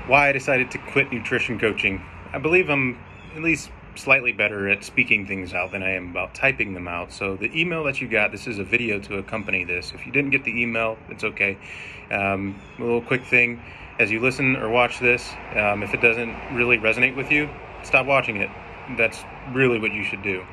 why I decided to quit nutrition coaching. I believe I'm at least slightly better at speaking things out than I am about typing them out. So the email that you got, this is a video to accompany this. If you didn't get the email, it's okay. A little quick thing, as you listen or watch this, if it doesn't really resonate with you, stop watching it. That's really what you should do.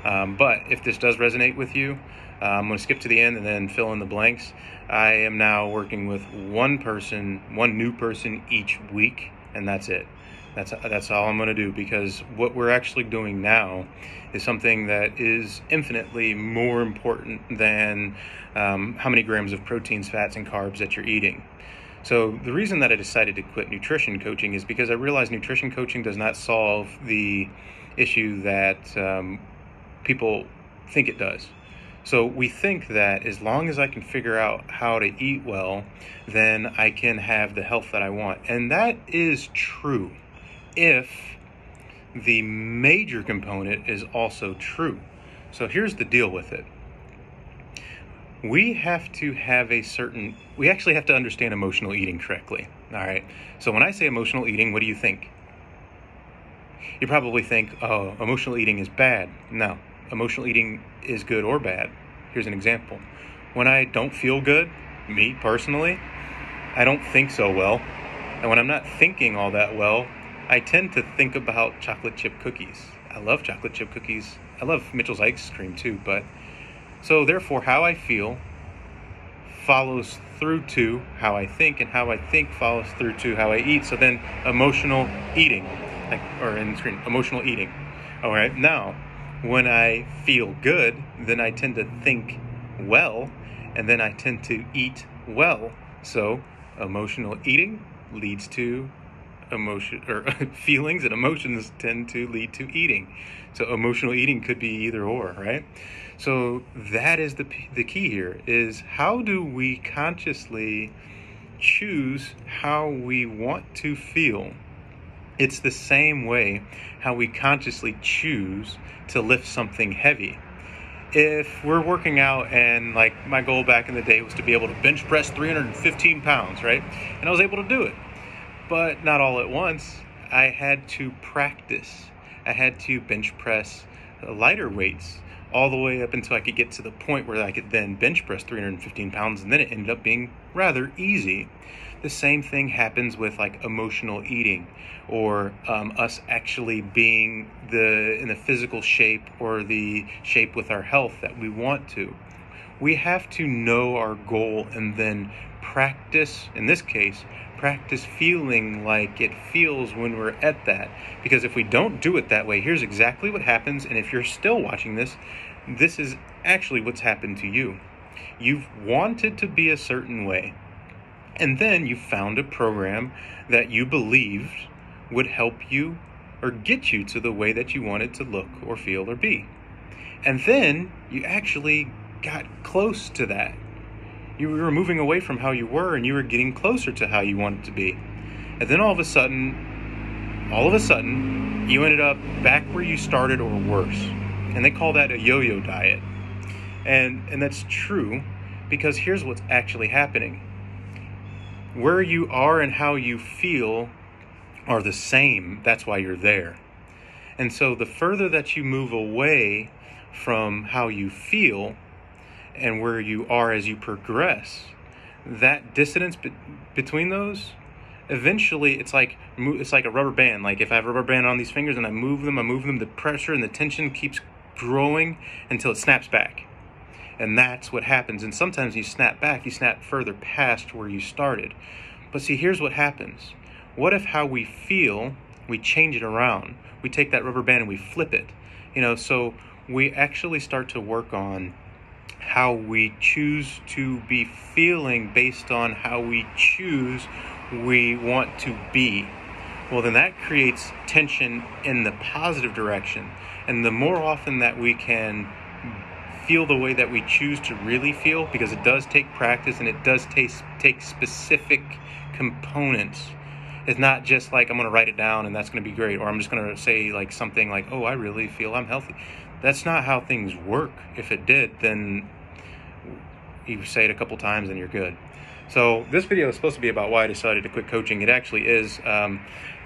But if this does resonate with you, I'm going to skip to the end and then fill in the blanks. I am now working with one new person each week, and that's it. That's all I'm going to do, because what we're actually doing now is something that is infinitely more important than how many grams of proteins, fats, and carbs that you're eating. So the reason that I decided to quit nutrition coaching is because I realized nutrition coaching does not solve the issue that people think it does. So we think that as long as I can figure out how to eat well, then I can have the health that I want. And that is true if the major component is also true. So here's the deal with it. We actually have to understand emotional eating correctly. All right. So when I say emotional eating, what do you think? You probably think, oh, emotional eating is bad. No, emotional eating is good or bad. Here's an example. When I don't feel good, me personally, I don't think so well. And when I'm not thinking all that well, I tend to think about chocolate chip cookies. I love chocolate chip cookies. I love Mitchell's ice cream too, but so therefore how I feel follows through to how I think, and how I think follows through to how I eat. So then emotional eating, emotional eating. All right, now when I feel good, then I tend to think well, and then I tend to eat well. So emotional eating leads to feelings, and emotions tend to lead to eating. So emotional eating could be either or, right? So that is the key here, is how do we consciously choose how we want to feel? It's the same way how we consciously choose to lift something heavy. If we're working out, and like my goal back in the day was to be able to bench press 315 pounds, right? And I was able to do it, but not all at once. I had to practice. I had to bench press lighter weights all the way up until I could get to the point where I could then bench press 315 pounds, and then it ended up being rather easy. The same thing happens with like emotional eating, or us actually being in the physical shape or the shape with our health that we want to. We have to know our goal and then practice, in this case, practice feeling like it feels when we're at that. Because if we don't do it that way, here's exactly what happens. And if you're still watching this, this is actually what's happened to you. You've wanted to be a certain way, and then you found a program that you believed would help you or get you to the way that you wanted to look or feel or be. And then you actually got close to that. You were moving away from how you were, and you were getting closer to how you wanted to be. And then all of a sudden, you ended up back where you started or worse. And they call that a yo-yo diet. And that's true, because here's what's actually happening. Where you are and how you feel are the same. That's why you're there. And so the further that you move away from how you feel and where you are as you progress, that dissonance between those, eventually it's like a rubber band. Like if I have a rubber band on these fingers and I move them, the pressure and the tension keeps growing until it snaps back. And that's what happens. And sometimes you snap back, you snap further past where you started. But see, here's what happens. What if how we feel, we change it around? We take that rubber band and we flip it. So we actually start to work on how we choose to be feeling based on how we choose we want to be. Well, then that creates tension in the positive direction. And the more often that we can feel the way that we choose to really feel, because it does take practice and it does take specific components. It's not just like I'm going to write it down and that's going to be great, or I'm just going to say like something like, oh, I really feel I'm healthy. That's not how things work. If it did, then you say it a couple times and you're good. So this video is supposed to be about why I decided to quit coaching. It actually is.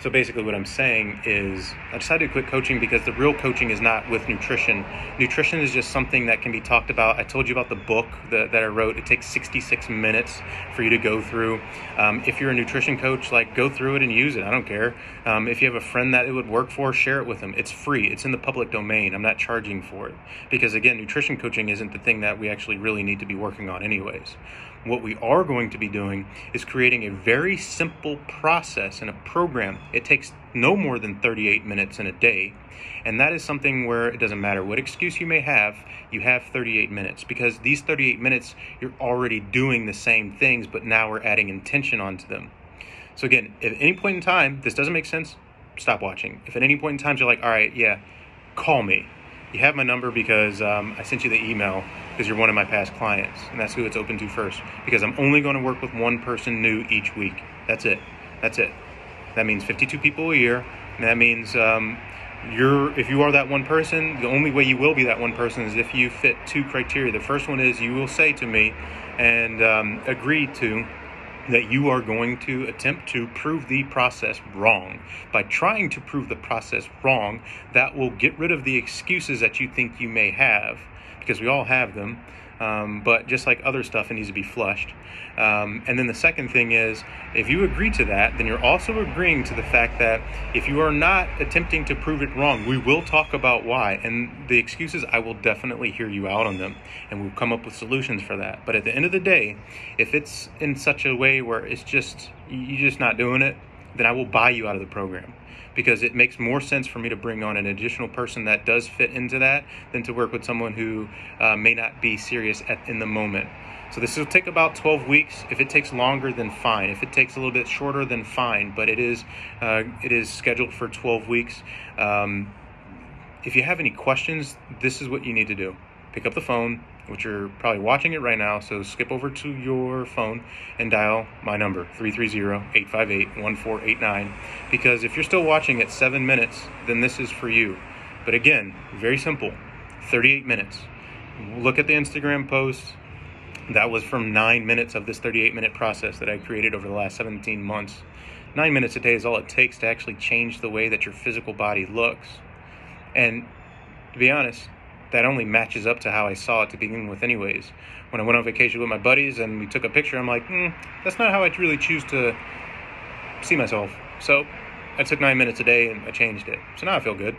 So basically what I'm saying is I decided to quit coaching because the real coaching is not with nutrition. Nutrition is just something that can be talked about. I told you about the book that I wrote. It takes 66 minutes for you to go through. If you're a nutrition coach, like, go through it and use it. I don't care. If you have a friend that it would work for, share it with them. It's free. It's in the public domain. I'm not charging for it. Because again, nutrition coaching isn't the thing that we actually really need to be working on anyways. What we are going to be doing is creating a very simple process and a program. It takes no more than 38 minutes in a day. And that is something where it doesn't matter what excuse you may have, you have 38 minutes. Because these 38 minutes, you're already doing the same things, but now we're adding intention onto them. So again, if at any point in time this doesn't make sense, stop watching. If at any point in time you're like, all right, yeah, call me. You have my number because I sent you the email because you're one of my past clients, and that's who it's open to first. Because I'm only going to work with one person new each week. That's it. That's it. That means 52 people a year, and that means if you are that one person, the only way you will be that one person is if you fit two criteria. The first one is you will say to me and agree to that you are going to attempt to prove the process wrong. By trying to prove the process wrong, that will get rid of the excuses that you think you may have, because we all have them. But just like other stuff, it needs to be flushed. And then the second thing is, if you agree to that, then you're also agreeing to the fact that if you are not attempting to prove it wrong, we will talk about why. And the excuses, I will definitely hear you out on them, and we'll come up with solutions for that. But at the end of the day, if it's in such a way where it's just, you're just not doing it, then I will buy you out of the program. Because it makes more sense for me to bring on an additional person that does fit into that than to work with someone who may not be serious in the moment. So this will take about 12 weeks. If it takes longer, then fine. If it takes a little bit shorter, then fine. But it is scheduled for 12 weeks. If you have any questions, this is what you need to do. Pick up the phone, which you're probably watching it right now, so skip over to your phone and dial my number, 330-858-1489, because if you're still watching at 7 minutes, then this is for you. But again, very simple, 38 minutes. Look at the Instagram post. That was from 9 minutes of this 38-minute process that I created over the last 17 months. 9 minutes a day is all it takes to actually change the way that your physical body looks. And to be honest, that only matches up to how I saw it to begin with anyways. When I went on vacation with my buddies and we took a picture, I'm like, that's not how I really choose to see myself. So I took 9 minutes a day and I changed it. So now I feel good.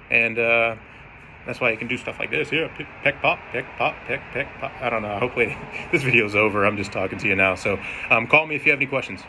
And that's why I can do stuff like this. Yeah, peck, pop, peck, pop, peck, peck, pop. I don't know. Hopefully this video's over. I'm just talking to you now. So call me if you have any questions.